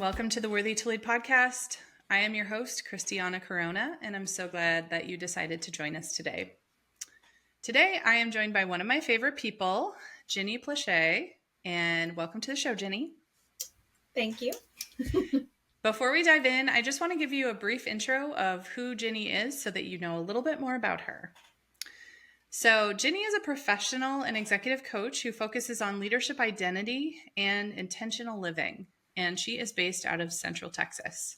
Welcome to the Worthy to Lead podcast. I am your host, Kristiana Corona, and I'm so glad that you decided to join us today. Today, I am joined by one of my favorite people, Ginnie Plauché, and welcome to the show, Ginnie. Thank you. Before we dive in, I just want to give you a brief intro of who Ginnie is so that you know a little bit more about her. So, Ginnie is a professional and executive coach who focuses on leadership identity and intentional living, and she is based out of Central Texas.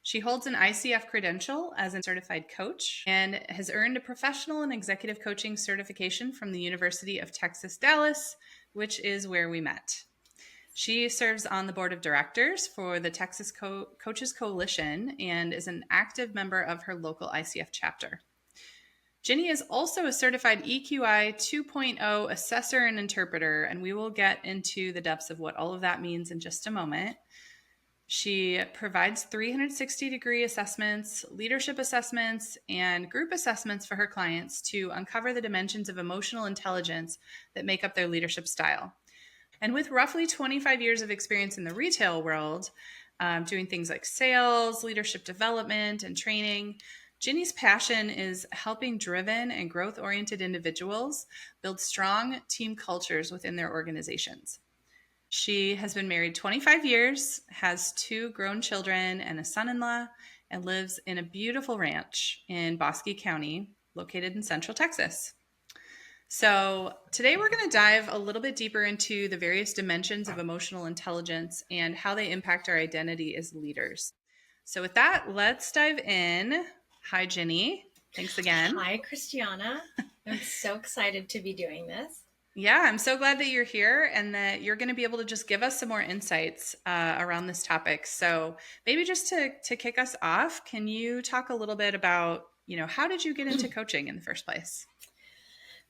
She holds an ICF credential as a certified coach and has earned a professional and executive coaching certification from the University of Texas, Dallas, which is where we met. She serves on the board of directors for the Texas Coaches Coalition and is an active member of her local ICF chapter. Ginnie is also a certified EQI 2.0 assessor and interpreter, and we will get into the depths of what all of that means in just a moment. She provides 360-degree assessments, leadership assessments, and group assessments for her clients to uncover the dimensions of emotional intelligence that make up their leadership style. And with roughly 25 years of experience in the retail world, doing things like sales, leadership development, and training, Ginnie's passion is helping driven and growth-oriented individuals build strong team cultures within their organizations. She has been married 25 years, has 2 grown children and a son-in-law, and lives in a beautiful ranch in Bosque County, located in Central Texas. So today we're going to dive a little bit deeper into the various dimensions of emotional intelligence and how they impact our identity as leaders. So with that, let's dive in. Hi, Ginnie. Thanks again. Hi, Kristiana. I'm so excited to be doing this. Yeah, I'm so glad that you're here and that you're going to be able to just give us some more insights around this topic. So maybe just to kick us off, can you talk a little bit about, how did you get into coaching in the first place?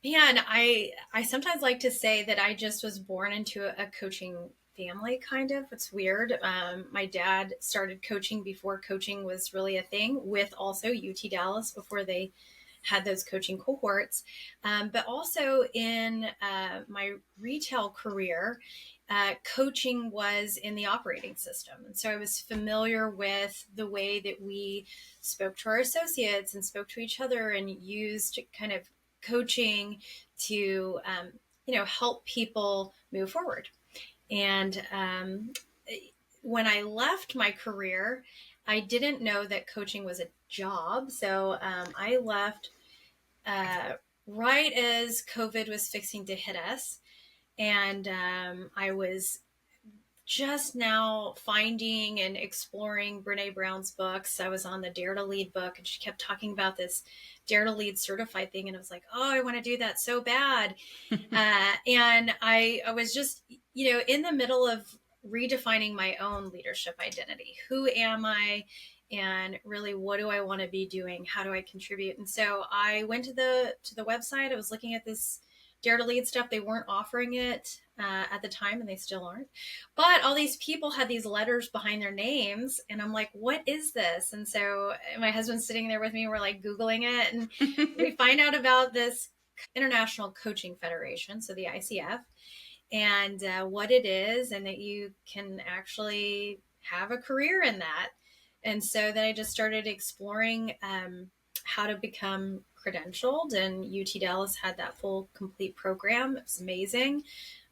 Man, I sometimes like to say that I just was born into a coaching family, kind of. It's weird. My dad started coaching before coaching was really a thing, with also UT Dallas before they had those coaching cohorts. But also in my retail career, coaching was in the operating system. And so I was familiar with the way that we spoke to our associates and spoke to each other and used kind of coaching to, help people move forward. And when I left my career, I didn't know that coaching was a job. So I left right as COVID was fixing to hit us. And I was just now finding and exploring Brene Brown's books. I was on the Dare to Lead book, and she kept talking about this Dare to Lead certified thing. And I was like, oh, I want to do that so bad. And I was just, in the middle of redefining my own leadership identity. Who am I? And really, what do I want to be doing? How do I contribute? And so I went to the website. I was looking at this Dare to Lead stuff. They weren't offering it at the time, and they still aren't. But all these people had these letters behind their names, and I'm like, what is this? And so my husband's sitting there with me. We're like Googling it, and we find out about this International Coaching Federation, so the ICF, and what it is, and that you can actually have a career in that. And so then I just started exploring how to become credentialed, and UT Dallas had that full complete program. It was amazing.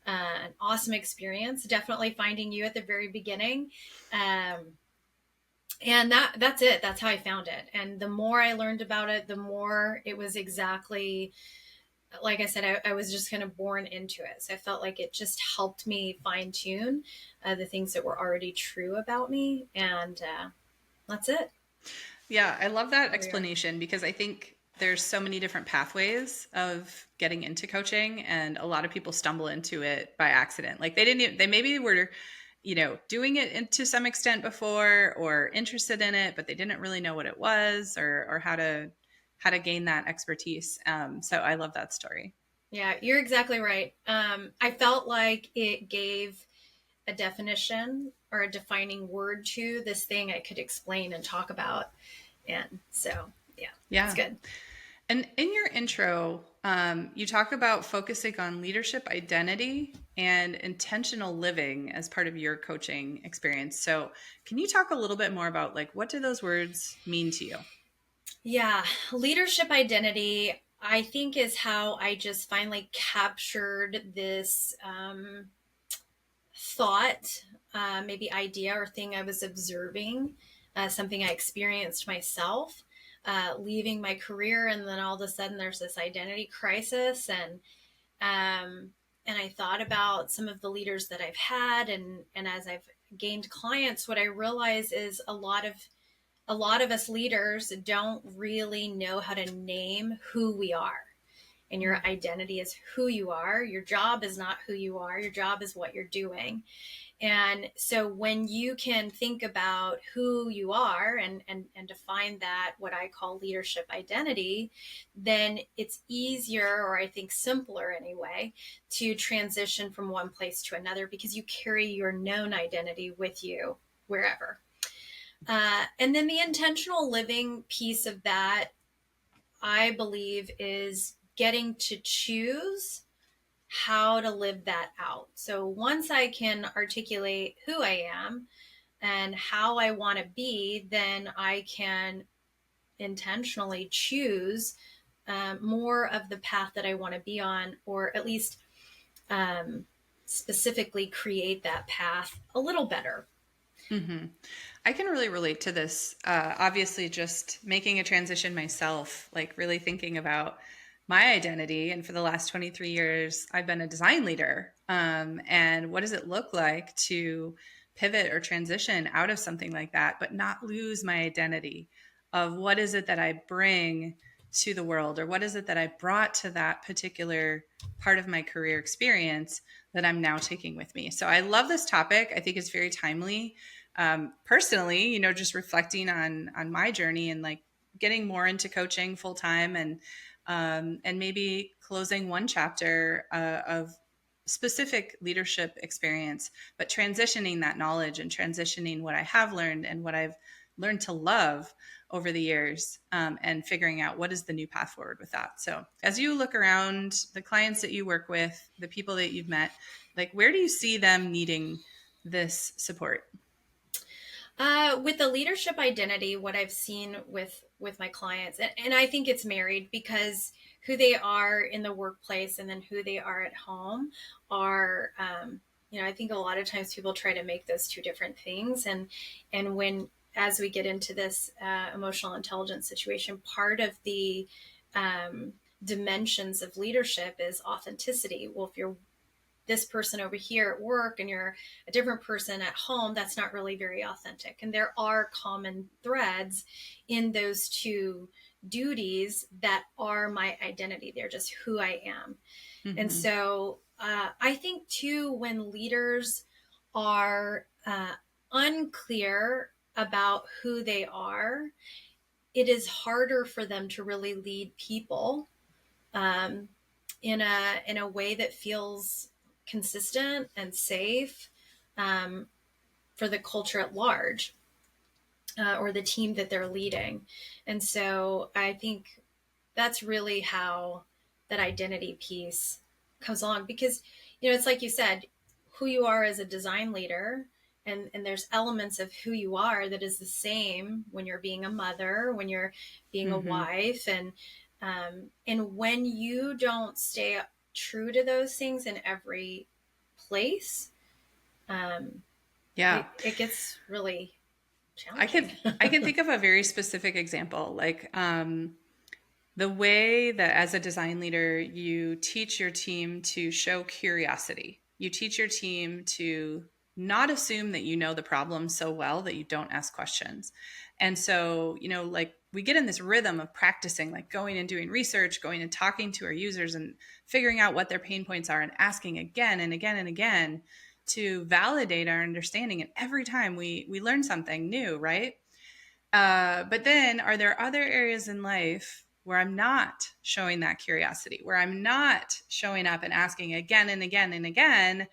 An awesome experience. Definitely finding you at the very beginning. And that's it. That's how I found it. And the more I learned about it, the more it was exactly, like I said, I was just kind of born into it. So I felt like it just helped me fine tune the things that were already true about me. And that's it. Yeah, I love that explanation because I think there's so many different pathways of getting into coaching, and a lot of people stumble into it by accident. Like they maybe were, doing it to some extent before or interested in it, but they didn't really know what it was or how to gain that expertise. So I love that story. Yeah, you're exactly right. I felt like it gave a definition or a defining word to this thing I could explain and talk about. And so, yeah, it's good. And in your intro, You talk about focusing on leadership identity and intentional living as part of your coaching experience. So, can you talk a little bit more about like what do those words mean to you? Yeah, leadership identity, I think, is how I just finally captured this thought, maybe idea or thing I was observing, something I experienced myself, leaving my career, and then all of a sudden there's this identity crisis, um, and I thought about some of the leaders that I've had, and as I've gained clients, what I realize is a lot of us leaders don't really know how to name who we are. And your identity is who you are. Your job is not who you are. Your job is what you're doing. And so when you can think about who you are and define that, what I call leadership identity, then it's easier, or I think simpler anyway, to transition from one place to another because you carry your known identity with you wherever. And then the intentional living piece of that, I believe, is getting to choose how to live that out. So once I can articulate who I am and how I want to be, then I can intentionally choose more of the path that I want to be on, or at least um, specifically create that path a little better. Mm-hmm. I can really relate to this. Obviously, just making a transition myself, like really thinking about my identity. And for the last 23 years, I've been a design leader. And what does it look like to pivot or transition out of something like that, but not lose my identity of what is it that I bring to the world, or what is it that I brought to that particular part of my career experience that I'm now taking with me. So I love this topic. I think it's very timely. Personally, just reflecting on my journey and like getting more into coaching full time, and maybe closing one chapter of specific leadership experience, but transitioning that knowledge and transitioning what I have learned and what I've learned to love over the years, and figuring out what is the new path forward with that. So as you look around the clients that you work with, the people that you've met, like where do you see them needing this support? With the leadership identity, what I've seen with my clients, and I think it's married because who they are in the workplace and then who they are at home are, I think a lot of times people try to make those two different things, and when as we get into this emotional intelligence situation, part of the dimensions of leadership is authenticity. Well, if you're this person over here at work and you're a different person at home, that's not really very authentic. And there are common threads in those two duties that are my identity. They're just who I am. And Mm-hmm. so I think too, when leaders are unclear about who they are, it is harder for them to really lead people um, in a way that feels consistent and safe um, for the culture at large, or the team that they're leading. And so I think that's really how that identity piece comes along, because it's like you said, who you are as a design leader, and there's elements of who you are that is the same when you're being a mother, when you're being a Mm-hmm. wife, and when you don't stay true to those things in every place, um, Yeah. it gets really I could challenging. I can think of a very specific example, like the way that as a design leader you teach your team to show curiosity. You teach your team to not assume that you know the problem so well that you don't ask questions. And so, like we get in this rhythm of practicing, like going and doing research, going and talking to our users and figuring out what their pain points are and asking again and again and again to validate our understanding. And every time we learn something new, right? But then, are there other areas in life where I'm not showing that curiosity, where I'm not showing up and asking again and again and again,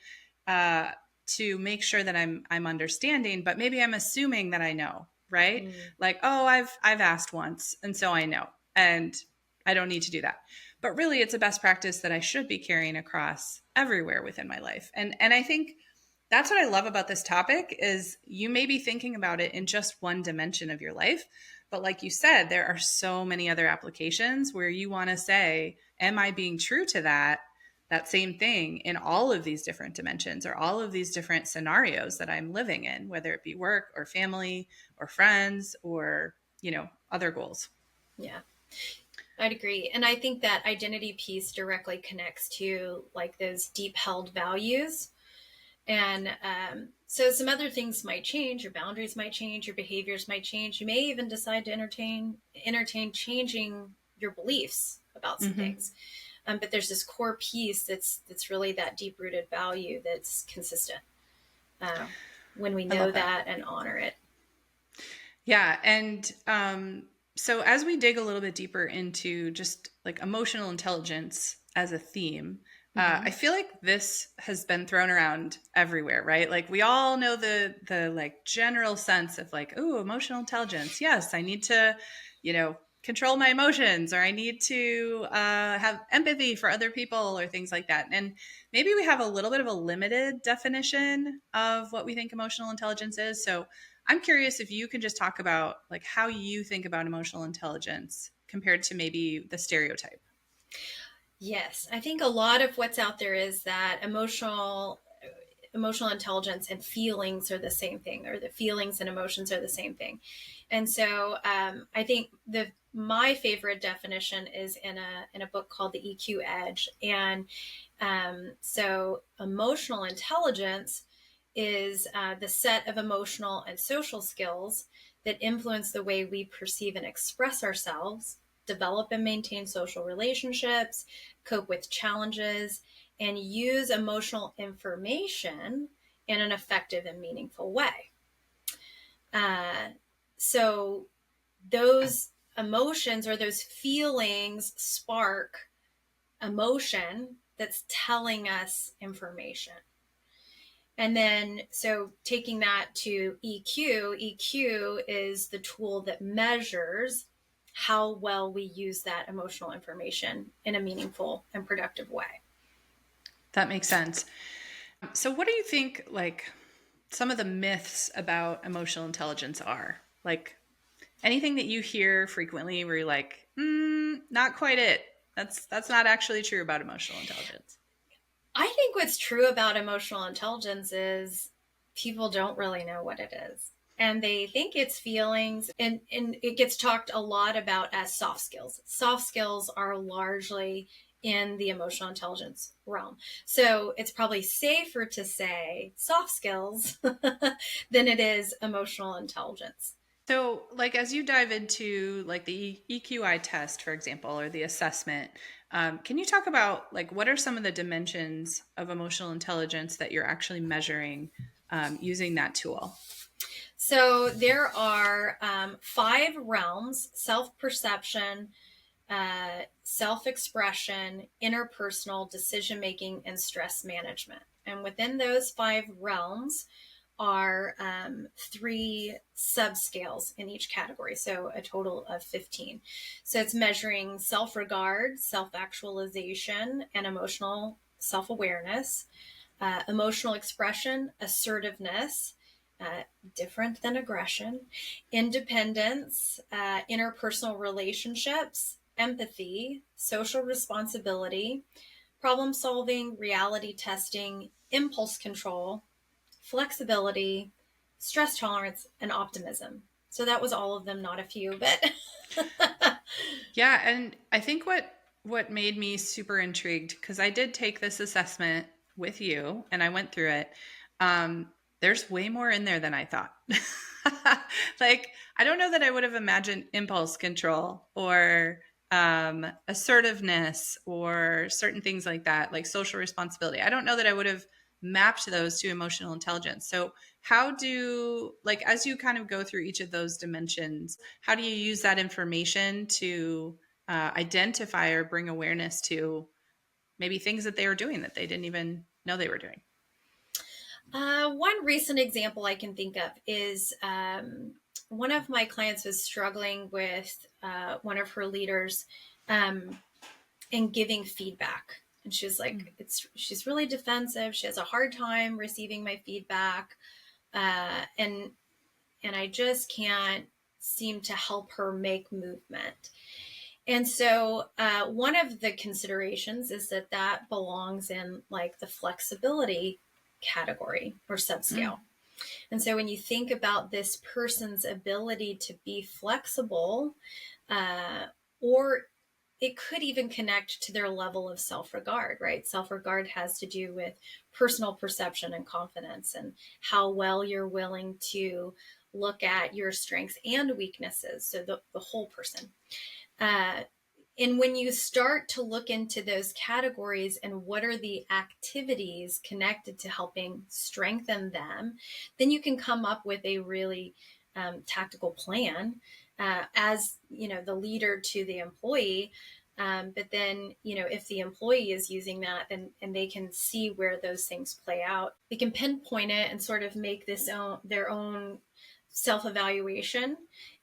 uh, to make sure that I'm understanding, but maybe I'm assuming that I know, right? Mm. Like, oh, I've asked once, and so I know, and I don't need to do that. but really it's a best practice that I should be carrying across everywhere within my life. And I think that's what I love about this topic is you may be thinking about it in just one dimension of your life, but like you said, there are so many other applications where you want to say, am I being true to that same thing in all of these different dimensions or all of these different scenarios that I'm living in, whether it be work or family or friends or, other goals. Yeah, I'd agree. And I think that identity piece directly connects to like those deep held values. And so some other things might change, your boundaries might change, your behaviors might change. You may even decide to entertain changing your beliefs about some Mm-hmm. things. But there's this core piece that's really that deep rooted value that's consistent uh, when we I know love that. that and honor it. Yeah. And so as we dig a little bit deeper into just like emotional intelligence as a theme, Mm-hmm. I feel like this has been thrown around everywhere, right? Like we all know the like general sense of like, oh, emotional intelligence. Yes, I need to, control my emotions, or I need to have empathy for other people, or things like that. And maybe we have a little bit of a limited definition of what we think emotional intelligence is. So I'm curious if you can just talk about like how you think about emotional intelligence compared to maybe the stereotype. Yes, I think a lot of what's out there is that emotional intelligence and feelings are the same thing, or the feelings and emotions are the same thing. And so I think the my favorite definition is in a book called The EQ Edge. And so emotional intelligence is the set of emotional and social skills that influence the way we perceive and express ourselves, develop and maintain social relationships, cope with challenges, and use emotional information in an effective and meaningful way. Uh, so those emotions or those feelings spark emotion that's telling us information. And then, so taking that to EQ is the tool that measures how well we use that emotional information in a meaningful and productive way. That makes sense. So what do you think like some of the myths about emotional intelligence are? Like anything that you hear frequently where you're like, not quite it. That's not actually true about emotional intelligence. I think what's true about emotional intelligence is people don't really know what it is. And they think it's feelings, and it gets talked a lot about as soft skills. Soft skills are largely in the emotional intelligence realm. So it's probably safer to say soft skills than it is emotional intelligence. So, like, as you dive into like the EQI test, for example, or the assessment, can you talk about like what are some of the dimensions of emotional intelligence that you're actually measuring using that tool? So there are 5 realms: self perception, self expression, interpersonal, decision making, and stress management. And within those 5 realms are 3 subscales in each category, so a total of 15. So it's measuring self regard, self actualization, and emotional self awareness, emotional expression, assertiveness. Different than aggression, independence, interpersonal relationships, empathy, social responsibility, problem solving, reality testing, impulse control, flexibility, stress tolerance, and optimism. So that was all of them, not a few, but Yeah, and I think what made me super intrigued because I did take this assessment with you and I went through it. There's way more in there than I thought. Like I don't know that I would have imagined impulse control or assertiveness or certain things like that, like social responsibility. I don't know that I would have mapped those to emotional intelligence. So how do like as you kind of go through each of those dimensions, how do you use that information to identify or bring awareness to maybe things that they were doing that they didn't even know they were doing? one recent example I can think of is one of my clients was struggling with one of her leaders. Um, and giving feedback. And she was like, she's really defensive. She has a hard time receiving my feedback. And I just can't seem to help her make movement. And so one of the considerations is that belongs in like the flexibility category or subscale. And so when you think about this person's ability to be flexible, or it could even connect to their level of self-regard, right? Self-regard has to do with personal perception and confidence and how well you're willing to look at your strengths and weaknesses. So the whole person. And when you start to look into those categories and what are the activities connected to helping strengthen them, then you can come up with a really tactical plan as, the leader to the employee. But then, if the employee is using that and they can see where those things play out, they can pinpoint it and sort of make their own self-evaluation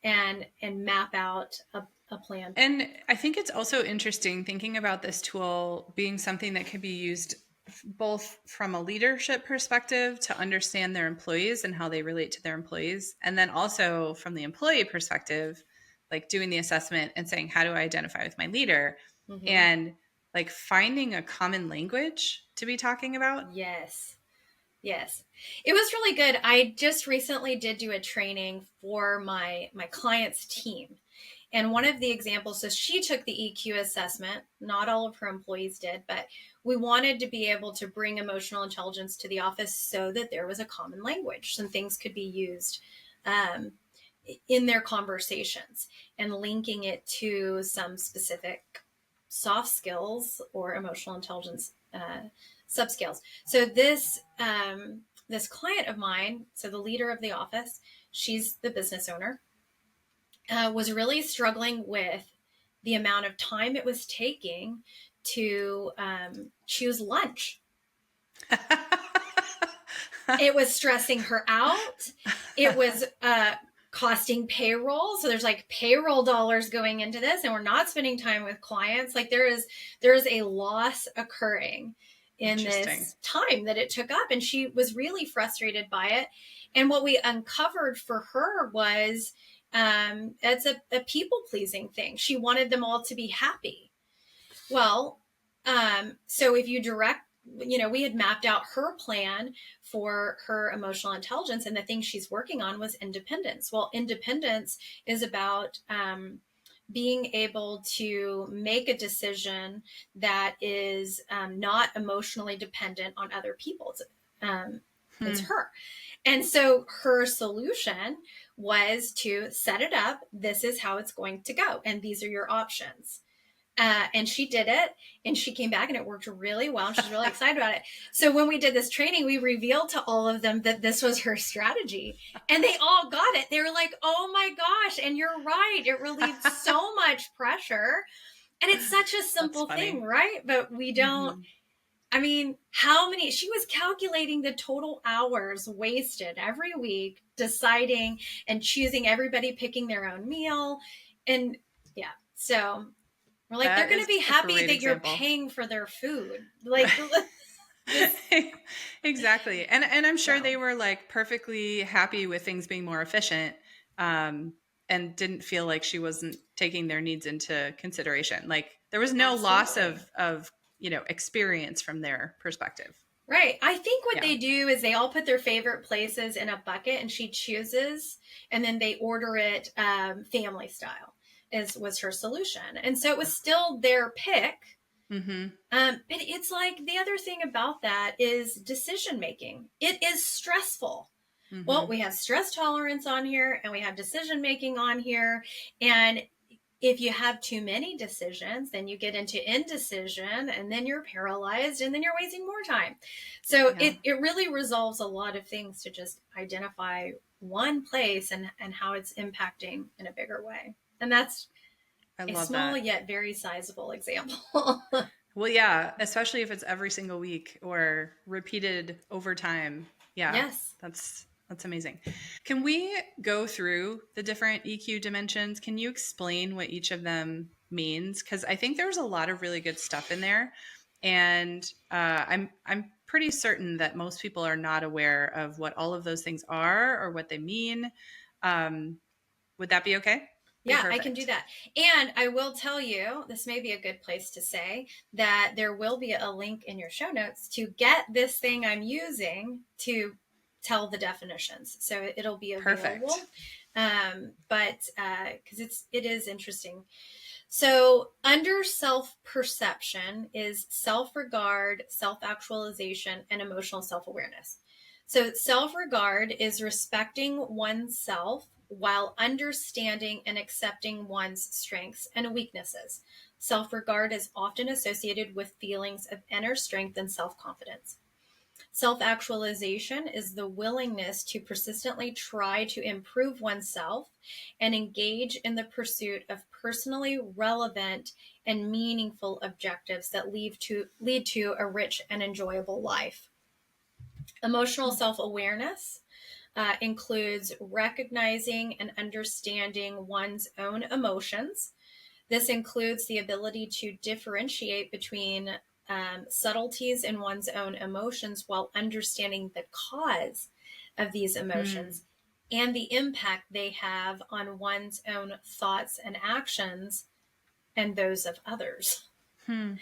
and map out a plan. And I think it's also interesting thinking about this tool being something that can be used both from a leadership perspective to understand their employees and how they relate to their employees, and then also from the employee perspective, like doing the assessment and saying, how do I identify with my leader? Mm-hmm. And like finding a common language to be talking about. Yes. It was really good. I just recently did do a training for my client's team. And one of the examples, so she took the EQ assessment. Not all of her employees did, but we wanted to be able to bring emotional intelligence to the office so that there was a common language. Some things could be used in their conversations and linking it to some specific soft skills or emotional intelligence subscales. So this client of mine, so the leader of the office, she's the business owner, was really struggling with the amount of time it was taking to choose lunch. It was stressing her out. It was costing payroll. So there's like payroll dollars going into this, and we're not spending time with clients. Like there is a loss occurring in this time that it took up. And she was really frustrated by it. And what we uncovered for her was it's a people-pleasing thing. She wanted them all to be happy. Well, so if you we had mapped out her plan for her emotional intelligence, and the thing she's working on was independence. Well, independence is about being able to make a decision that is not emotionally dependent on other people. It's her. And so her solution was to set it up. This is how it's going to go. And these are your options. And she did it, and she came back and it worked really well. And she's really excited about it. So when we did this training, we revealed to all of them that this was her strategy, and they all got it. They were like, oh my gosh. And you're right. It relieved so much pressure. And it's such a simple thing, right? But we don't, I mean, she was calculating the total hours wasted every week, deciding and choosing, everybody picking their own meal. And yeah, so we're like, they're going to be happy that you're paying for their food. Like, exactly. And I'm sure they were like perfectly happy with things being more efficient, and didn't feel like she wasn't taking their needs into consideration. Like there was no loss of experience from their perspective. Right. I think what they do is they all put their favorite places in a bucket, and she chooses, and then they order it family style was her solution. And so it was still their pick. Mm-hmm. But it's like the other thing about that is decision making. It is stressful. Mm-hmm. Well, we have stress tolerance on here, and we have decision making on here. And if you have too many decisions, then you get into indecision, and then you're paralyzed, and then you're wasting more time. So it really resolves a lot of things to just identify one place and how it's impacting in a bigger way. And that's a small yet very sizable example. Well, yeah, especially if it's every single week or repeated over time. Yeah. Yes. That's amazing. Can we go through the different EQ dimensions? Can you explain what each of them means, because I think there's a lot of really good stuff in there. And I'm pretty certain that most people are not aware of what all of those things are or what they mean. Would that be okay? Be Yeah, I can do perfect. that. And I will tell you, this may be a good place to say that there will be a link in your show notes to get this thing I'm using to tell the definitions. So it'll be Perfect. available. But because it is interesting. So under self-perception is self-regard, self-actualization, and emotional self-awareness. So self-regard is respecting oneself while understanding and accepting one's strengths and weaknesses. Self-regard is often associated with feelings of inner strength and self-confidence. Self-actualization is the willingness to persistently try to improve oneself and engage in the pursuit of personally relevant and meaningful objectives that lead to a rich and enjoyable life. Emotional self-awareness includes recognizing and understanding one's own emotions. This includes the ability to differentiate between subtleties in one's own emotions while understanding the cause of these Hmm. emotions and the impact they have on one's own thoughts and actions and those of others. Hmm.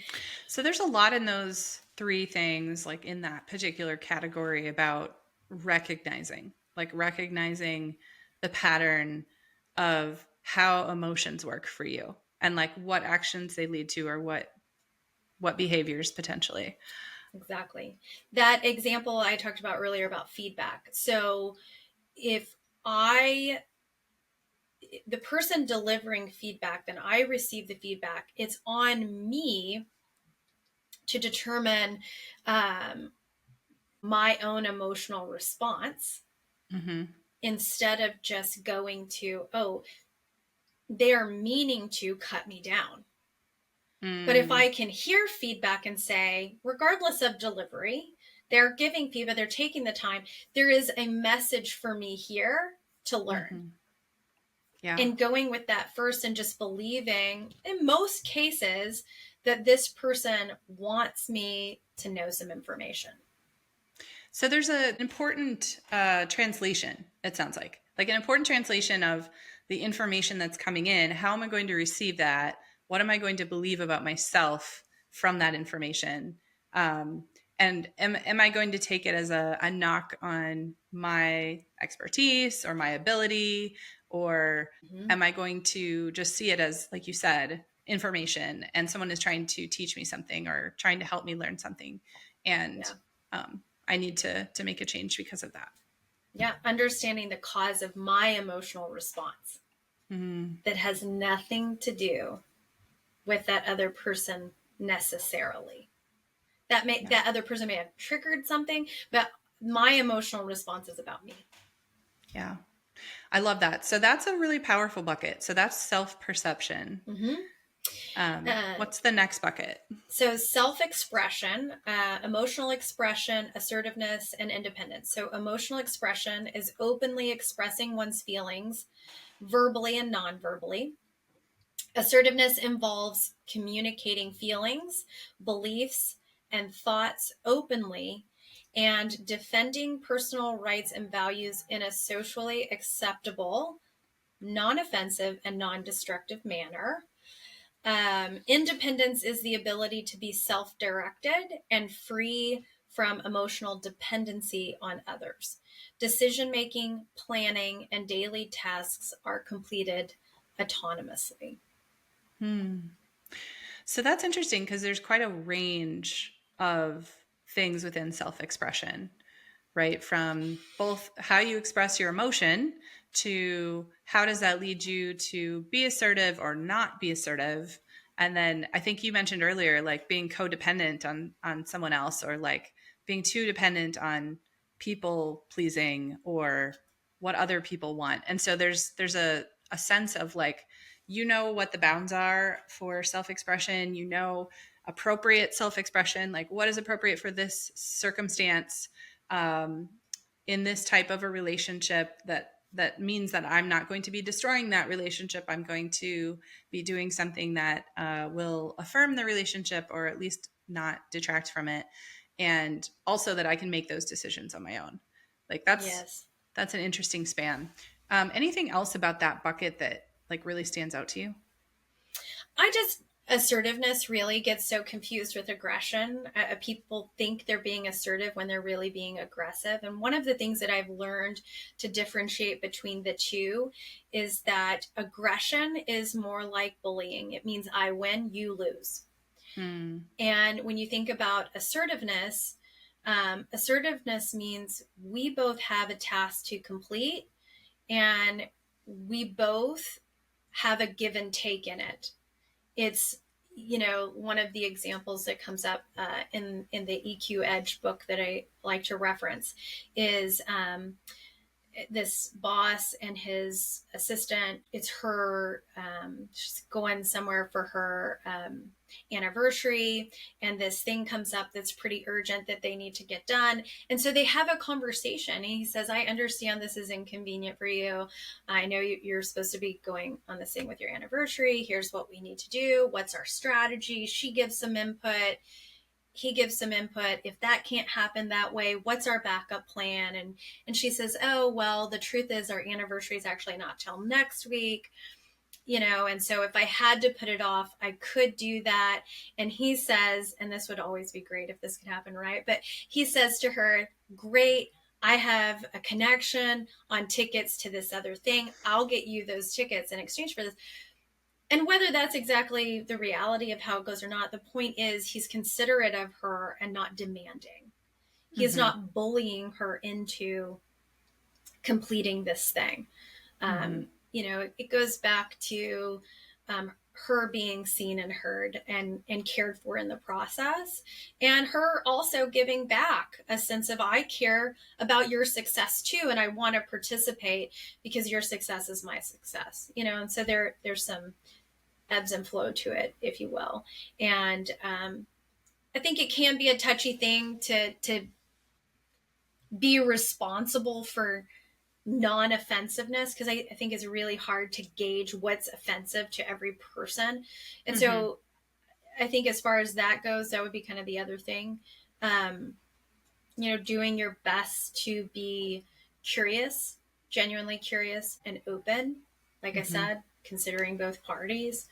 So there's a lot in those three things, like in that particular category, about recognizing the pattern of how emotions work for you and like what actions they lead to or what behaviors potentially. Exactly. That example I talked about earlier about feedback. So if I the person delivering feedback, then I receive the feedback. It's on me to determine um, my own emotional response Mm-hmm. instead of just going to, oh, they're meaning to cut me down. But if Mm. I can hear feedback and say, regardless of delivery, they're giving feedback, they're taking the time, there is a message for me here to learn. Mm-hmm. Yeah. And going with that first and just believing, in most cases, that this person wants me to know some information. So there's an important translation, it sounds like an important translation of the information that's coming in. How am I going to receive that? What am I going to believe about myself from that information? And am I going to take it as a knock on my expertise or my ability? Or Mm-hmm. am I going to just see it as, like you said, information and someone is trying to teach me something or trying to help me learn something? And Yeah. um, I need to make a change because of that. Yeah. Understanding the cause of my emotional response Mm, that has nothing to do with that other person necessarily. yeah, That other person may have triggered something, but my emotional response is about me. yeah. I love that. So that's a really powerful bucket. So that's self perception. Mm-hmm. What's the next bucket? So self-expression, emotional expression, assertiveness, and independence. So emotional expression is openly expressing one's feelings verbally and non-verbally. Assertiveness involves communicating feelings, beliefs, and thoughts openly and defending personal rights and values in a socially acceptable, non-offensive, and non-destructive manner. Independence is the ability to be self directed and free from emotional dependency on others. Decision making, planning, and daily tasks are completed autonomously. Hmm. So that's interesting because there's quite a range of things within self expression, right? From both how you express your emotion to how does that lead you to be assertive or not be assertive. And then I think you mentioned earlier, like being codependent on someone else or like being too dependent on people pleasing or what other people want. And so there's a sense of like, you know what the bounds are for self-expression, you know appropriate self-expression, like what is appropriate for this circumstance, um, in this type of a relationship that that means that I'm not going to be destroying that relationship. I'm going to be doing something that will affirm the relationship or at least not detract from it. And also that I can make those decisions on my own. Like Yes. that's an interesting span. Anything else about that bucket that like really stands out to you? Assertiveness really gets so confused with aggression. People think they're being assertive when they're really being aggressive. And one of the things that I've learned to differentiate between the two is that aggression is more like bullying. It means I win, you lose. And when you think about assertiveness, assertiveness means we both have a task to complete and we both have a give and take in it. It's, one of the examples that comes up in the EQ Edge book that I like to reference is this boss and his assistant. It's her, she's going somewhere for her anniversary, and this thing comes up that's pretty urgent that they need to get done. And so they have a conversation. And he says, I understand this is inconvenient for you. I know you're supposed to be going on this thing with your anniversary. Here's what we need to do. What's our strategy? She gives some input. He gives some input. If that can't happen that way, what's our backup plan? And she says, oh, well, the truth is our anniversary is actually not till next week. And so if I had to put it off, I could do that. And he says, and this would always be great if this could happen, right? But he says to her, great, I have a connection on tickets to this other thing. I'll get you those tickets in exchange for this. And whether that's exactly the reality of how it goes or not, the point is he's considerate of her and not demanding. He's not bullying her into completing this thing. It goes back to her being seen and heard and cared for in the process, and her also giving back a sense of I care about your success too, and I want to participate because your success is my success. And so there's some ebbs and flow to it, if you will. And I think it can be a touchy thing to be responsible for non-offensiveness, because I think it's really hard to gauge what's offensive to every person. And so I think as far as that goes, that would be kind of the other thing. Doing your best to be curious, genuinely curious and open, like I said, considering both parties.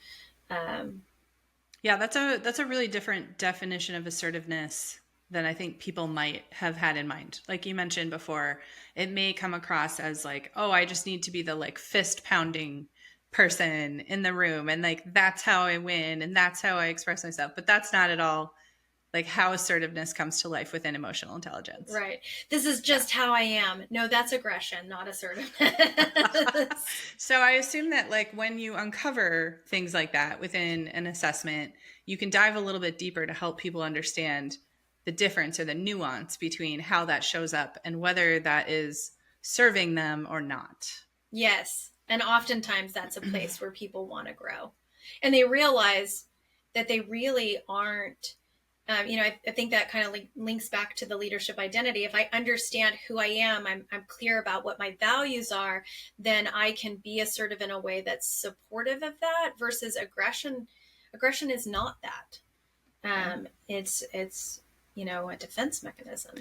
Yeah, that's a really different definition of assertiveness than I think people might have had in mind. Like you mentioned before, it may come across as like, oh, I just need to be the like fist pounding person in the room, and like that's how I win and that's how I express myself. But that's not at all like how assertiveness comes to life within emotional intelligence. Right. This is just how I am. No, that's aggression, not assertiveness. So I assume that like when you uncover things like that within an assessment, you can dive a little bit deeper to help people understand the difference or the nuance between how that shows up and whether that is serving them or not. Yes. And oftentimes that's a place where people want to grow. And they realize that they really aren't. I think that kind of links back to the leadership identity. If I understand who I am, I'm clear about what my values are, then I can be assertive in a way that's supportive of that versus aggression. Aggression is not that. It's a defense mechanism.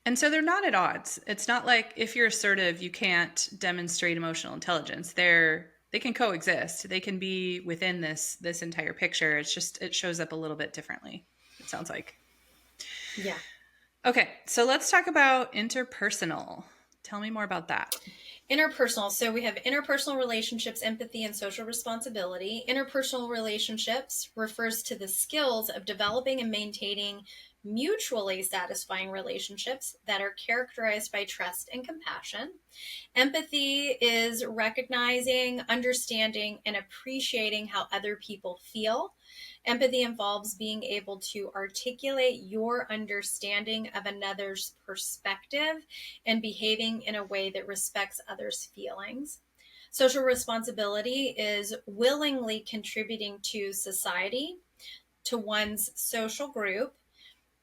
And so they're not at odds. It's not like if you're assertive, you can't demonstrate emotional intelligence. They can coexist. They can be within this entire picture. It's just, it shows up a little bit differently, it sounds like. Yeah. Okay, so let's talk about interpersonal. Tell me more about that. Interpersonal. So we have interpersonal relationships, empathy, and social responsibility. Interpersonal relationships refers to the skills of developing and maintaining mutually satisfying relationships that are characterized by trust and compassion. Empathy is recognizing, understanding, and appreciating how other people feel. Empathy involves being able to articulate your understanding of another's perspective and behaving in a way that respects others' feelings. Social responsibility is willingly contributing to society, to one's social group,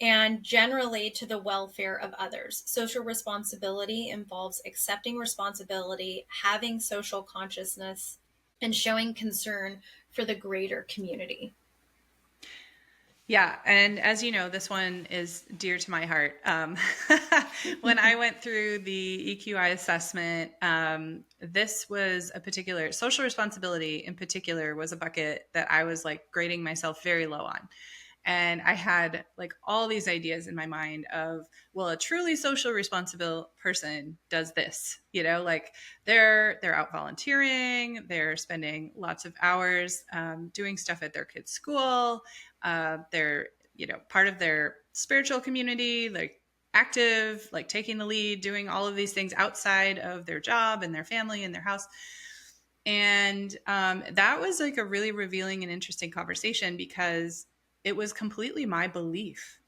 and generally to the welfare of others. Social responsibility involves accepting responsibility, having social consciousness, and showing concern for the greater community. Yeah. And as you know, this one is dear to my heart. When I went through the EQI assessment, this was a particular social responsibility in particular was a bucket that I was like grading myself very low on. And I had like all these ideas in my mind of, well, a truly social responsible person does this, like they're out volunteering, they're spending lots of hours doing stuff at their kids' school, they're part of their spiritual community, like active, like taking the lead, doing all of these things outside of their job and their family and their house. And that was like a really revealing and interesting conversation because it was completely my belief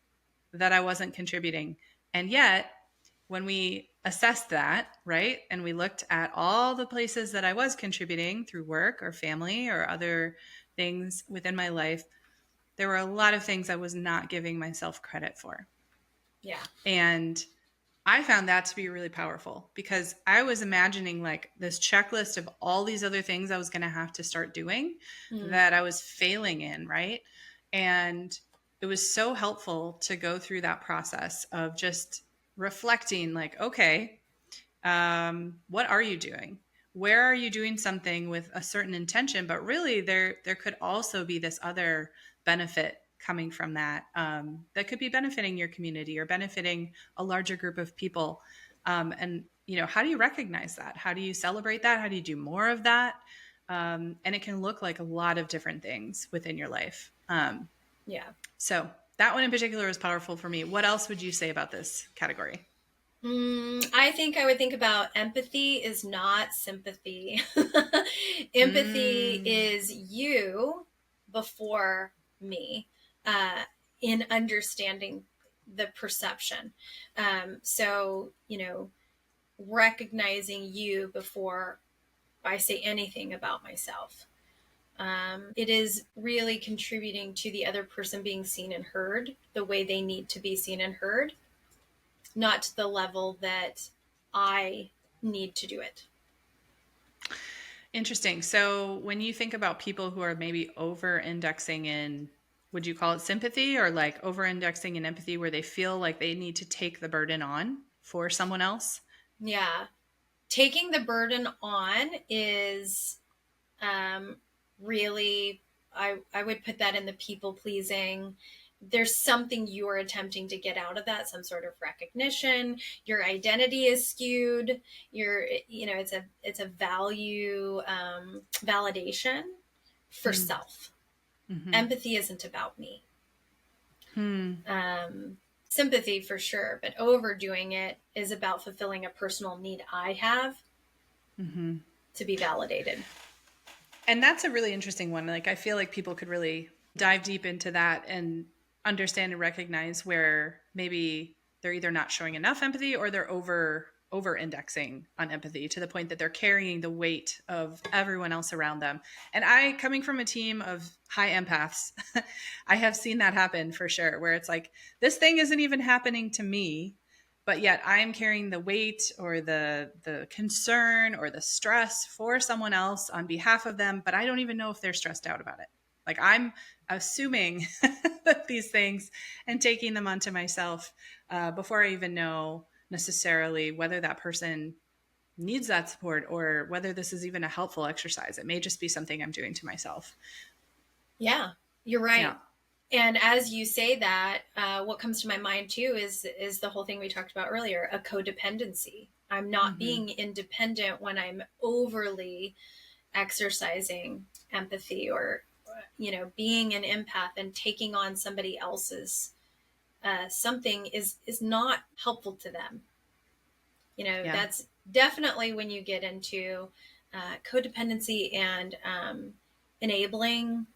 that I wasn't contributing. And yet, when we assessed that, right, and we looked at all the places that I was contributing through work or family or other things within my life, there were a lot of things I was not giving myself credit for. Yeah. And I found that to be really powerful because I was imagining like this checklist of all these other things I was going to have to start doing that I was failing in, right? And it was so helpful to go through that process of just reflecting like, okay, what are you doing? Where are you doing something with a certain intention? But really, there could also be this other benefit coming from that that could be benefiting your community or benefiting a larger group of people. And how do you recognize that? How do you celebrate that? How do you do more of that? And it can look like a lot of different things within your life. Yeah. So that one in particular was powerful for me. What else would you say about this category? I think I would think about empathy is not sympathy. Empathy Mm. is you before me, uh, in understanding the perception. So, recognizing you before I say anything about myself. It is really contributing to the other person being seen and heard the way they need to be seen and heard, not to the level that I need to do it. Interesting. So when you think about people who are maybe over indexing in, would you call it sympathy or like over indexing in empathy where they feel like they need to take the burden on for someone else? Yeah. Taking the burden on is really, I would put that in the people pleasing. There's something you're attempting to get out of that, some sort of recognition. Your identity is skewed. It's a value validation for Hmm. self. Mm-hmm. Empathy isn't about me. Hmm. Sympathy for sure, but overdoing it is about fulfilling a personal need I have Mm-hmm. to be validated. And that's a really interesting one. Like I feel like people could really dive deep into that and understand and recognize where maybe they're either not showing enough empathy or they're over indexing on empathy to the point that they're carrying the weight of everyone else around them. And I, coming from a team of high empaths, I have seen that happen for sure, where it's like, this thing isn't even happening to me, but yet I'm carrying the weight or the concern or the stress for someone else on behalf of them, but I don't even know if they're stressed out about it. Like I'm assuming these things and taking them onto myself before I even know necessarily whether that person needs that support or whether this is even a helpful exercise. It may just be something I'm doing to myself. Yeah, you're right. Yeah. And as you say that, what comes to my mind too is the whole thing we talked about earlier, a codependency. I'm not Mm-hmm. being independent when I'm overly exercising empathy or being an empath and taking on somebody else's something is not helpful to them. Yeah. That's definitely when you get into codependency and enabling,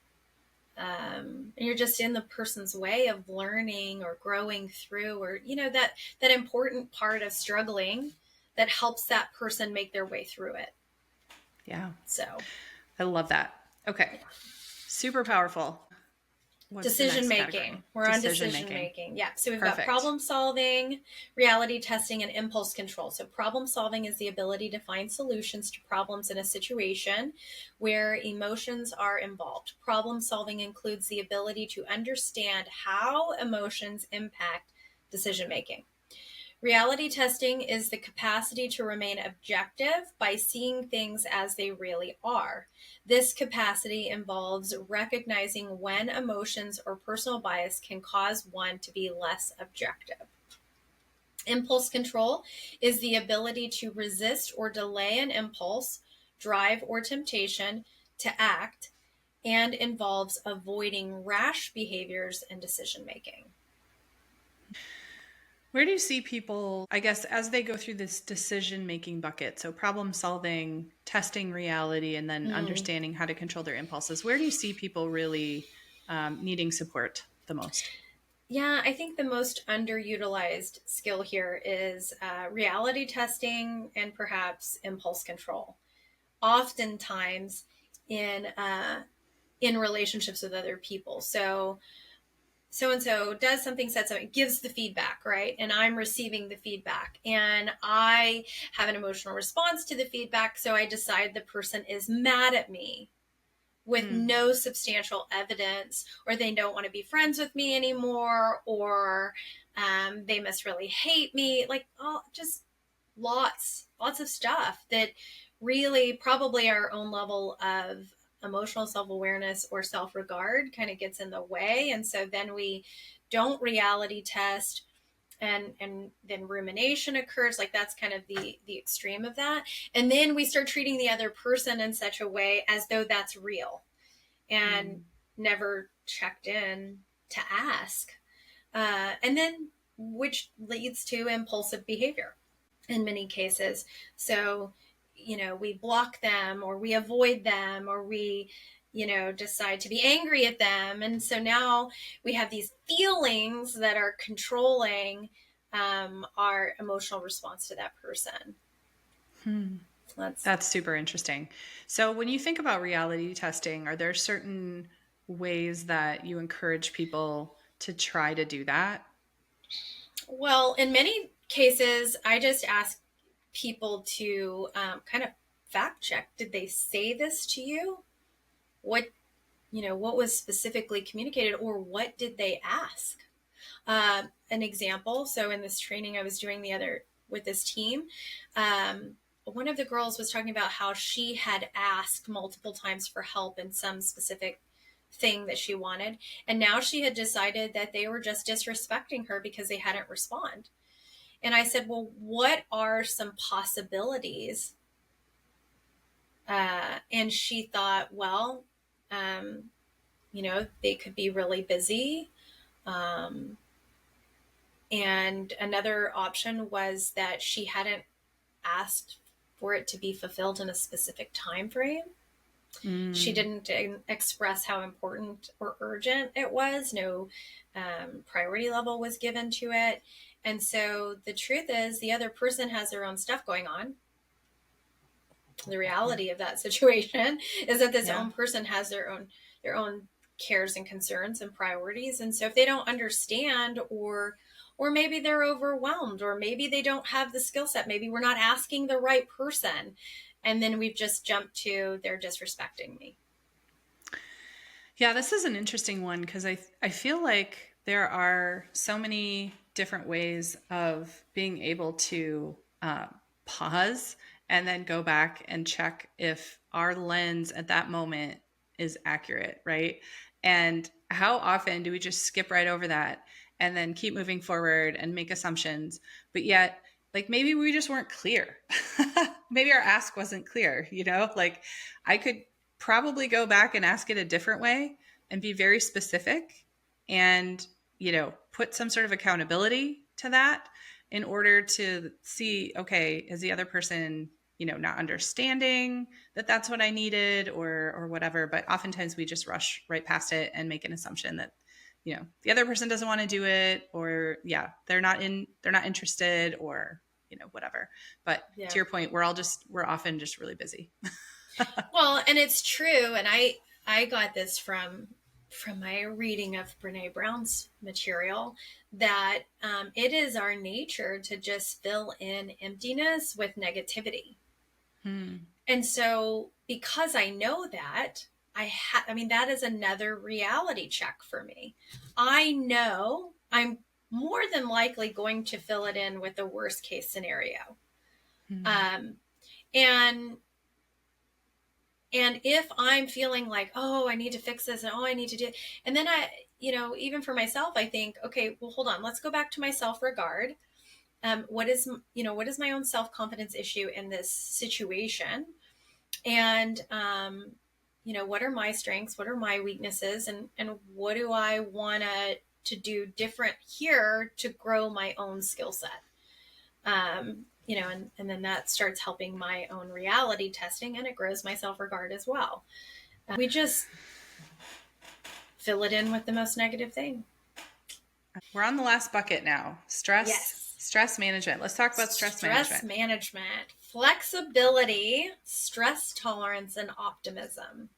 and you're just in the person's way of learning or growing through, or that important part of struggling that helps that person make their way through it. Yeah. So I love that. Okay. yeah. Super powerful. What's the Decision next category? making. We're on Decision decision making. making. Yeah. So we've got Perfect. problem solving, reality testing, and impulse control. So problem solving is the ability to find solutions to problems in a situation where emotions are involved. Problem solving includes the ability to understand how emotions impact decision making. Reality testing is the capacity to remain objective by seeing things as they really are. This capacity involves recognizing when emotions or personal bias can cause one to be less objective. Impulse control is the ability to resist or delay an impulse, drive, or temptation to act, and involves avoiding rash behaviors and decision making. Where do you see people, I guess, as they go through this decision making bucket? So, problem solving, testing reality, and then Mm. understanding how to control their impulses. Where do you see people really needing support the most? Yeah, I think the most underutilized skill here is reality testing and perhaps impulse control. Oftentimes, in relationships with other people, so and so does something, said something, gives the feedback, right? And I'm receiving the feedback, and I have an emotional response to the feedback. So I decide the person is mad at me with Hmm. no substantial evidence, or they don't want to be friends with me anymore, or they must really hate me. Like, oh, just lots of stuff that really probably our own level of emotional self-awareness or self-regard kind of gets in the way. And so then we don't reality test, and then rumination occurs. Like, that's kind of the extreme of that. And then we start treating the other person in such a way as though that's real, and Hmm. never checked in to ask, and then which leads to impulsive behavior in many cases. So, we block them, or we avoid them, or we, decide to be angry at them. And so now we have these feelings that are controlling our emotional response to that person. Hmm. So that's, That's super interesting. So, when you think about reality testing, are there certain ways that you encourage people to try to do that? well, in many cases, I just ask people to kind of fact check. Did they say this to you? What, what was specifically communicated, or what did they ask? An example. So in this training I was doing the other with this team, one of the girls was talking about how she had asked multiple times for help in some specific thing that she wanted, and now she had decided that they were just disrespecting her because they hadn't responded. And I said, well, what are some possibilities? And she thought, well, um, they could be really busy. Um, and another option was that she hadn't asked for it to be fulfilled in a specific time frame. She Mm. didn't express how important or urgent it was. No priority level was given to it. And so the truth is, the other person has their own stuff going on. The Yeah. reality of that situation is that this Yeah. own person has their own cares and concerns and priorities. And so if they don't understand, or maybe they're overwhelmed, or maybe they don't have the skill set, maybe we're not asking the right person, and then we've just jumped to they're disrespecting me. Yeah, this is an interesting one because I feel like there are so many different ways of being able to pause and then go back and check if our lens at that moment is accurate, right? And how often do we just skip right over that and then keep moving forward and make assumptions, but yet, like, maybe we just weren't clear. Maybe our ask wasn't clear, Like, I could probably go back and ask it a different way and be very specific and, put some sort of accountability to that in order to see, okay, is the other person, not understanding that that's what I needed, or whatever. But oftentimes we just rush right past it and make an assumption that, the other person doesn't want to do it, or yeah, they're not interested, or, whatever. But to Yeah. your point, we're often just really busy. Well, and it's true. And I got this from my reading of Brene Brown's material that it is our nature to just fill in emptiness with negativity. Hmm. And so, because I know that, I mean, that is another reality check for me. I know I'm more than likely going to fill it in with the worst case scenario. Hmm. Um, and and if I'm feeling like, oh, I need to fix this, and oh, I need to do it, and then even for myself, I think, okay, well, hold on, let's go back to my self regard. What is my own self confidence issue in this situation? And what are my strengths, what are my weaknesses, and what do I want to do different here to grow my own skill set. And then that starts helping my own reality testing, and it grows my self-regard as well. We just fill it in with the most negative thing. We're on the last bucket now. Stress, Yes. stress management. Let's talk about stress Stress management. management, flexibility, stress tolerance, and optimism.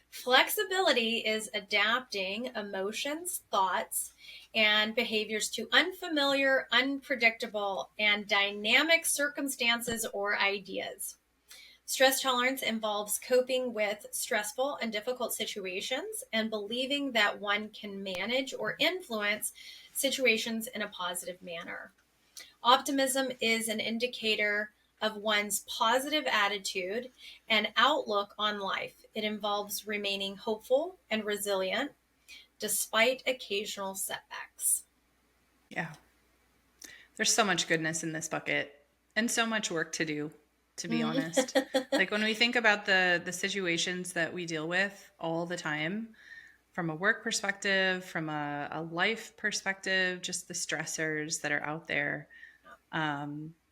Flexibility is adapting emotions, thoughts, and behaviors to unfamiliar, unpredictable, and dynamic circumstances or ideas. Stress tolerance involves coping with stressful and difficult situations and believing that one can manage or influence situations in a positive manner. Optimism is an indicator of one's positive attitude and outlook on life. It involves remaining hopeful and resilient despite occasional setbacks. Yeah. There's so much goodness in this bucket and so much work to do, to be Mm. honest. Like when we think about the situations that we deal with all the time, from a work perspective, from a life perspective, just the stressors that are out there.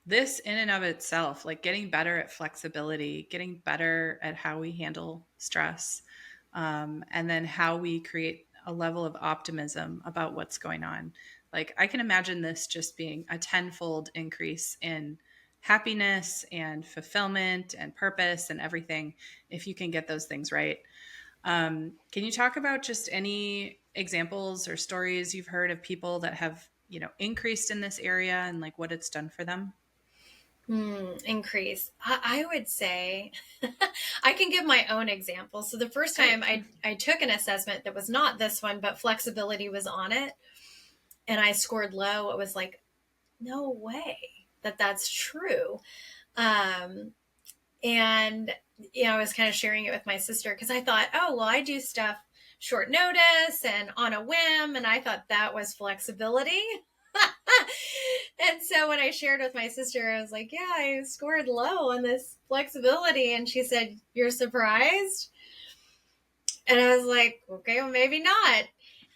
This in and of itself, like getting better at flexibility, getting better at how we handle stress, and then how we create a level of optimism about what's going on. Like I can imagine this just being a tenfold increase in happiness and fulfillment and purpose and everything if you can get those things right. Can you talk about just any examples or stories you've heard of people that have, increased in this area and like what it's done for them? Increase. I would say I can give my own example. So the first Great. time I took an assessment that was not this one, but flexibility was on it, and I scored low. It was like, no way that that's true. Um, and I was kind of sharing it with my sister because I thought, oh, well, I do stuff short notice and on a whim, and I thought that was flexibility. And so when I shared with my sister, I was like, yeah, I scored low on this flexibility, and she said, you're surprised? And I was like, okay, well, maybe not.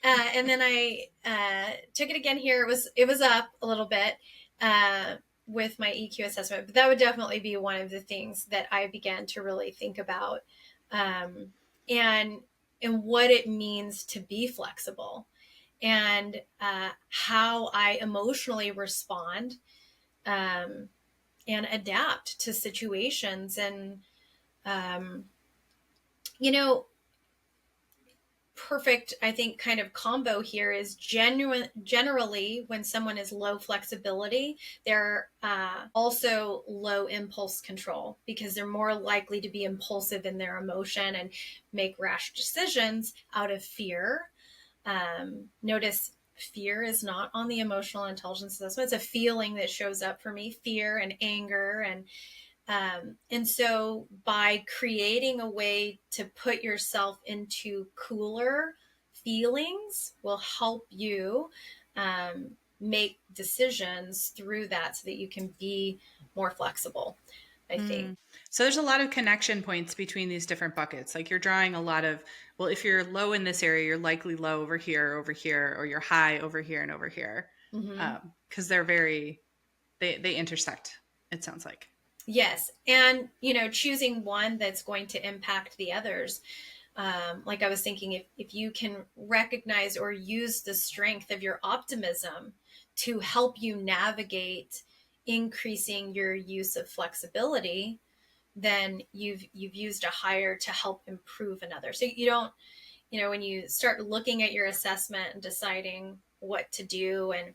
And then I took it again here. It was up a little bit with my EQ assessment, but that would definitely be one of the things that I began to really think about, um, and and what it means to be flexible, and how I emotionally respond, um, and adapt to situations. And um, you know perfect, I think, kind of combo here is generally when someone is low flexibility, they're also low impulse control because they're more likely to be impulsive in their emotion and make rash decisions out of fear. Notice fear is not on the emotional intelligence assessment. It's a feeling that shows up for me, fear and anger. And so by creating a way to put yourself into cooler feelings will help you make decisions through that so that you can be more flexible, I think. Mm. So there's a lot of connection points between these different buckets. Like you're drawing a lot of, well, if you're low in this area, you're likely low over here, or you're high over here and over here. Mm-hmm. Because they're very, they intersect, it sounds like. Yes. And, choosing one that's going to impact the others. Like I was thinking, if you can recognize or use the strength of your optimism to help you navigate increasing your use of flexibility, then you've used a higher to help improve another. So you don't, when you start looking at your assessment and deciding what to do, and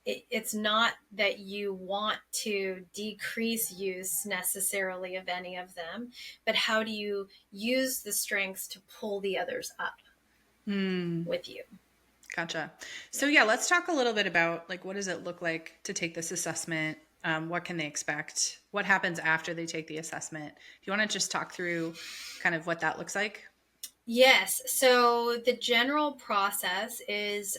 it's not that you want to decrease use necessarily of any of them, but how do you use the strengths to pull the others up with you? Gotcha. So yeah, let's talk a little bit about like what does it look like to take this assessment? What can they expect? What happens after they take the assessment? Do you want to just talk through kind of what that looks like? Yes. So the general process is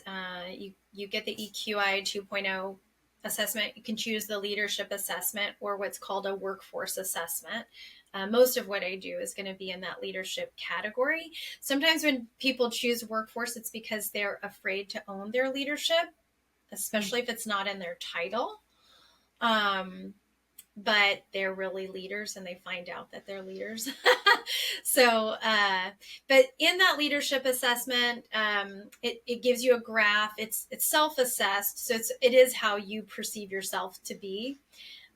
you get the EQI 2.0 assessment. You can choose the leadership assessment or what's called a workforce assessment. Most of what I do is going to be in that leadership category. Sometimes when people choose workforce, it's because they're afraid to own their leadership, especially if it's not in their title. Um, but they're really leaders and they find out that they're leaders. So, but in that leadership assessment, it gives you a graph. It's self-assessed, so it is how you perceive yourself to be,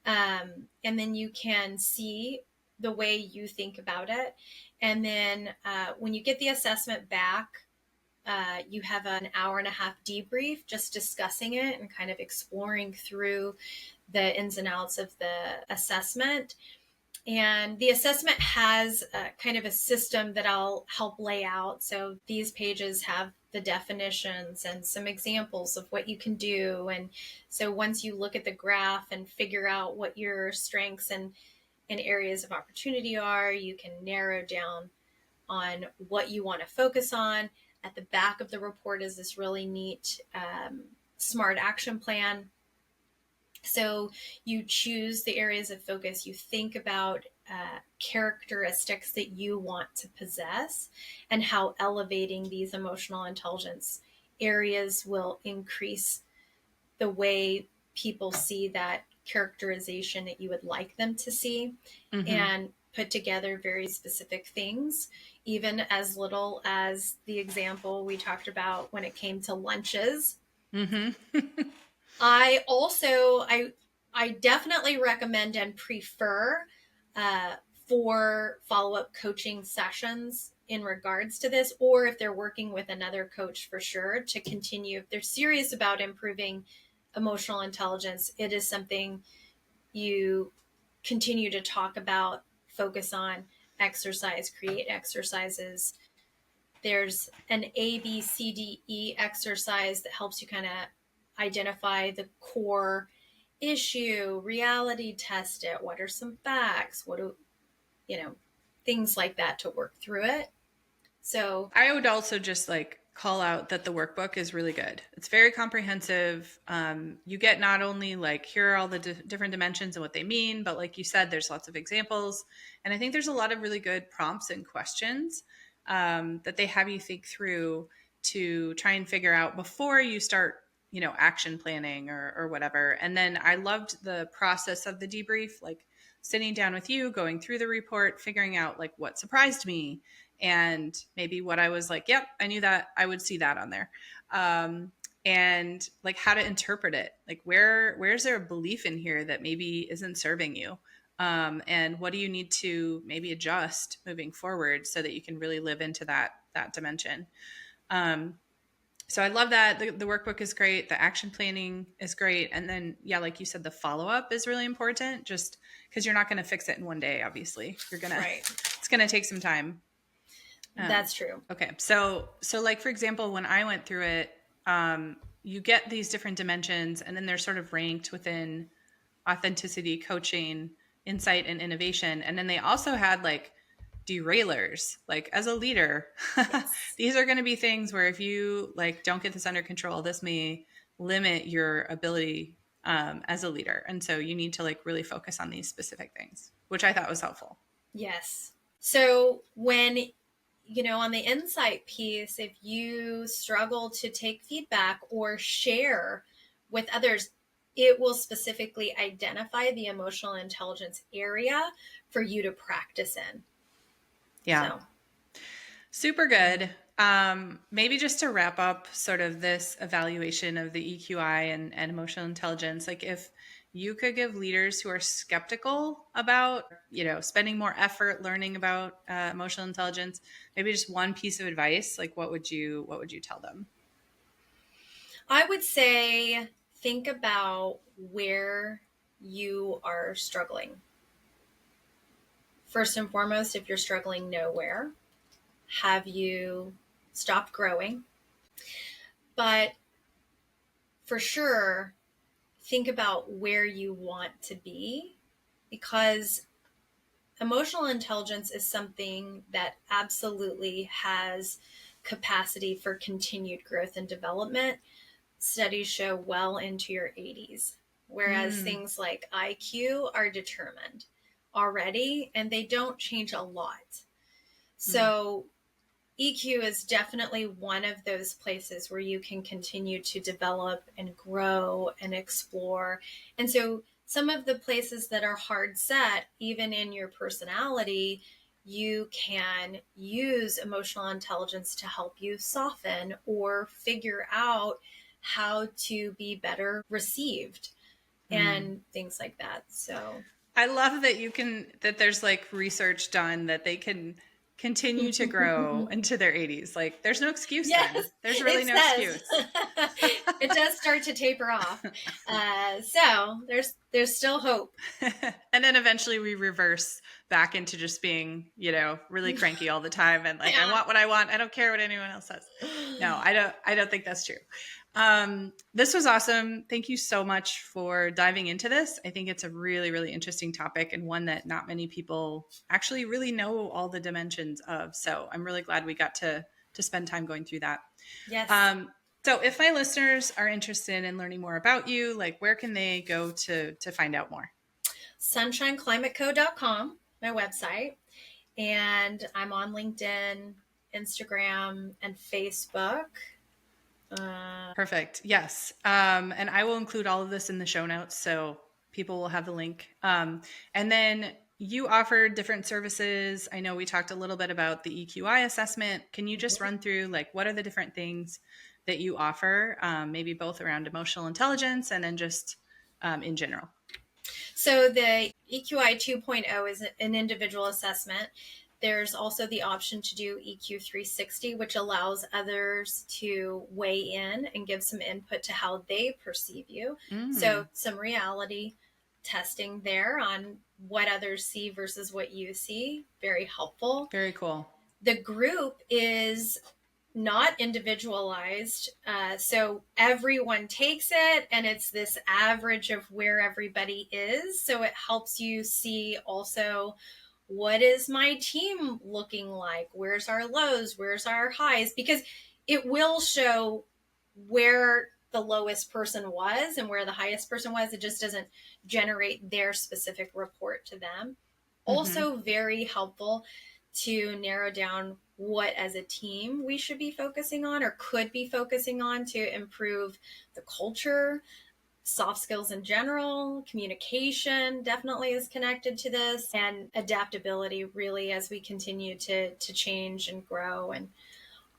and then you can see the way you think about it. And then when you get the assessment back, you have an hour and a half debrief, just discussing it and kind of exploring through the ins and outs of the assessment. And the assessment has kind of a system that I'll help lay out. So these pages have the definitions and some examples of what you can do. And so once you look at the graph and figure out what your strengths and areas of opportunity are, you can narrow down on what you want to focus on. At the back of the report is this really neat SMART action plan. So you choose the areas of focus, you think about characteristics that you want to possess and how elevating these emotional intelligence areas will increase the way people see that characterization that you would like them to see, and put together very specific things, even as little as the example we talked about when it came to lunches. I also I definitely recommend and prefer for follow-up coaching sessions in regards to this, or if they're working with another coach, for sure, to continue. If they're serious about improving emotional intelligence, it is something you continue to talk about, focus on, exercise, create exercises. There's an ABCDE exercise that helps you kind of identify the core issue, reality test it. What are some facts? What do, things like that to work through it. So I would also just like call out that the workbook is really good. It's very comprehensive. You get not only like here are all the different dimensions and what they mean, but like you said, there's lots of examples. And I think there's a lot of really good prompts and questions that they have you think through to try and figure out before you start, action planning or whatever. And then I loved the process of the debrief, like sitting down with you, going through the report, figuring out like what surprised me and maybe what I was like, yep, I knew that I would see that on there. And like how to interpret it. Like where's there a belief in here that maybe isn't serving you? And what do you need to maybe adjust moving forward so that you can really live into that dimension? So I love that. The workbook is great. The action planning is great. And then, yeah, like you said, the follow-up is really important just because you're not going to fix it in one day, obviously. right. It's going to take some time. That's true. Okay. So like, for example, when I went through it, you get these different dimensions and then they're sort of ranked within authenticity, coaching, insight, and innovation. And then they also had like derailers, like as a leader, Yes. these are going to be things where if you like don't get this under control, this may limit your ability as a leader. And so you need to like really focus on these specific things, which I thought was helpful. Yes. So when, on the insight piece, if you struggle to take feedback or share with others, it will specifically identify the emotional intelligence area for you to practice in. Yeah. So. Super good. Maybe just to wrap up sort of this evaluation of the EQI and emotional intelligence, like if you could give leaders who are skeptical about, spending more effort learning about emotional intelligence, maybe just one piece of advice, like what would you tell them? I would say think about where you are struggling. First and foremost, if you're struggling, know where. Have you stopped growing? But for sure, think about where you want to be, because emotional intelligence is something that absolutely has capacity for continued growth and development. Studies show well into your 80s, whereas Mm, things like IQ are determined already and they don't change a lot. mm, So EQ is definitely one of those places where you can continue to develop and grow and explore. And so some of the places that are hard set, even in your personality, you can use emotional intelligence to help you soften or figure out how to be better received mm. and things like that. So, I love that there's like research done that they can continue to grow into their 80s. Like there's no excuse yes, then. There's really it no says excuse. it does start to taper off. So there's still hope. And then eventually we reverse back into just being, really cranky all the time and like I Yeah. want what I want. I don't care what anyone else says. No, I don't think that's true. This was awesome. Thank you so much for diving into this. I think it's a really, really interesting topic and one that not many people actually really know all the dimensions of. So I'm really glad we got to spend time going through that. Yes. Um, so if my listeners are interested in learning more about you, like where can they go to find out more? SunshineClimateCo.com, my website. And I'm on LinkedIn, Instagram, and Facebook. Perfect. Yes. And I will include all of this in the show notes so people will have the link. And then you offer different services. I know we talked a little bit about the EQI assessment. Can you just run through like what are the different things that you offer, maybe both around emotional intelligence and then just in general? So the EQI 2.0 is an individual assessment. There's also the option to do EQ 360, which allows others to weigh in and give some input to how they perceive you. So Mm, some reality testing there on what others see versus what you see. Very helpful. very cool. The group is not individualized. So everyone takes it and it's this average of where everybody is. So it helps you see also what is my team looking like? Where's our lows? Where's our highs? Because it will show where the lowest person was and where the highest person was. It just doesn't generate their specific report to them. Hmm. Also, very helpful to narrow down what as a team we should be focusing on or could be focusing on to improve the culture, soft skills in general, communication definitely is connected to this, and adaptability really as we continue to change and grow and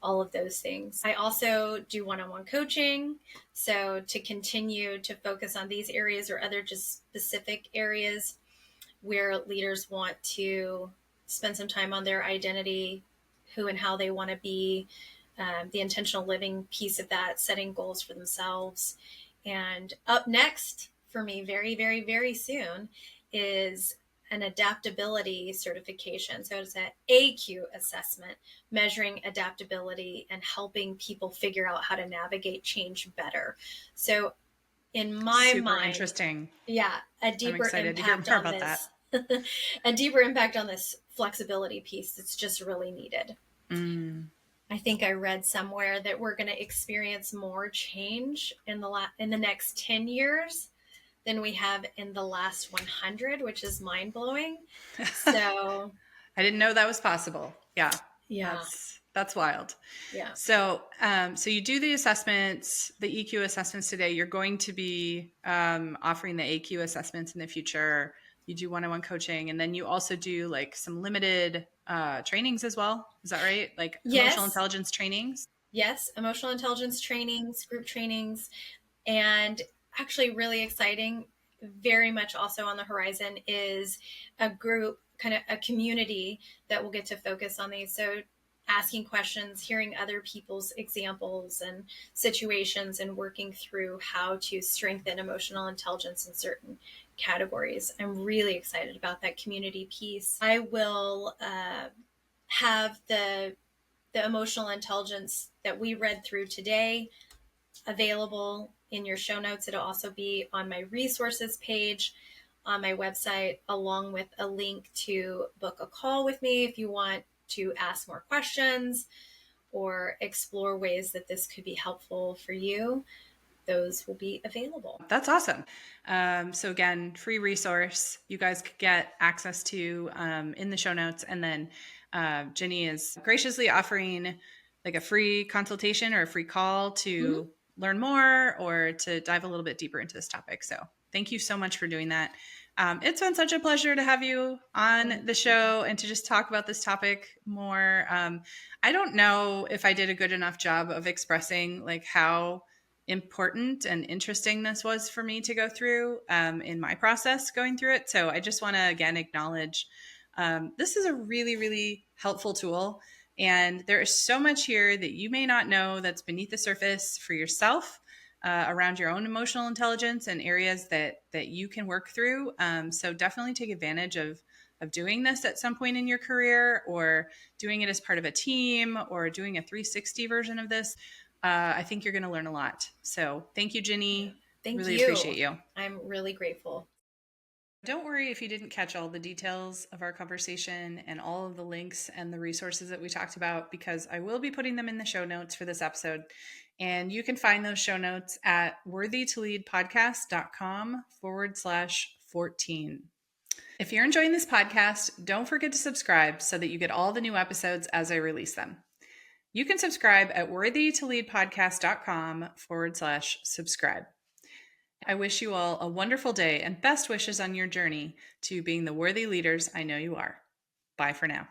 all of those things. I also do one-on-one coaching, so to continue to focus on these areas or other just specific areas where leaders want to spend some time on their identity, who and how they want to be, the intentional living piece of that, setting goals for themselves. And up next for me, very, very, very soon, is an adaptability certification. So it's an AQ assessment, measuring adaptability and helping people figure out how to navigate change better. So in my Super mind, interesting. yeah, a I'm deeper excited to hear impact more on about that. this, a deeper impact on this flexibility piece that's just really needed. Mm. I think I read somewhere that we're going to experience more change in the next 10 years than we have in the last 100, which is mind blowing. So, I didn't know that was possible. Yeah, yeah, that's wild. yeah. So you do the assessments, the EQ assessments today. You're going to be offering the AQ assessments in the future. You do one-on-one coaching, and then you also do like some limited trainings as well. Is that right? Like emotional Yes, intelligence trainings. yes, emotional intelligence trainings, group trainings, and actually really exciting. very much also on the horizon is a group, kind of a community that will get to focus on these. So asking questions, hearing other people's examples and situations, and working through how to strengthen emotional intelligence in certain categories. I'm really excited about that community piece. I will have the emotional intelligence that we read through today available in your show notes. It'll also be on my resources page on my website, along with a link to book a call with me if you want to ask more questions or explore ways that this could be helpful for you. Those will be available. That's awesome. So again, free resource you guys could get access to in the show notes. And then Ginnie is graciously offering like a free consultation or a free call to learn more or to dive a little bit deeper into this topic. So thank you so much for doing that. It's been such a pleasure to have you on the show and to just talk about this topic more. I don't know if I did a good enough job of expressing like how important and interesting this was for me to go through in my process going through it. So I just want to again acknowledge this is a really, really helpful tool. And there is so much here that you may not know that's beneath the surface for yourself around your own emotional intelligence and areas that you can work through. So definitely take advantage of doing this at some point in your career, or doing it as part of a team, or doing a 360 version of this. I think you're going to learn a lot. So thank you, Ginnie. Thank Really you. appreciate you. I'm really grateful. Don't worry if you didn't catch all the details of our conversation and all of the links and the resources that we talked about, because I will be putting them in the show notes for this episode. And you can find those show notes at worthytoleadpodcast.com/14. If you're enjoying this podcast, don't forget to subscribe so that you get all the new episodes as I release them. You can subscribe at worthytoleadpodcast.com/subscribe. I wish you all a wonderful day and best wishes on your journey to being the worthy leaders I know you are. Bye for now.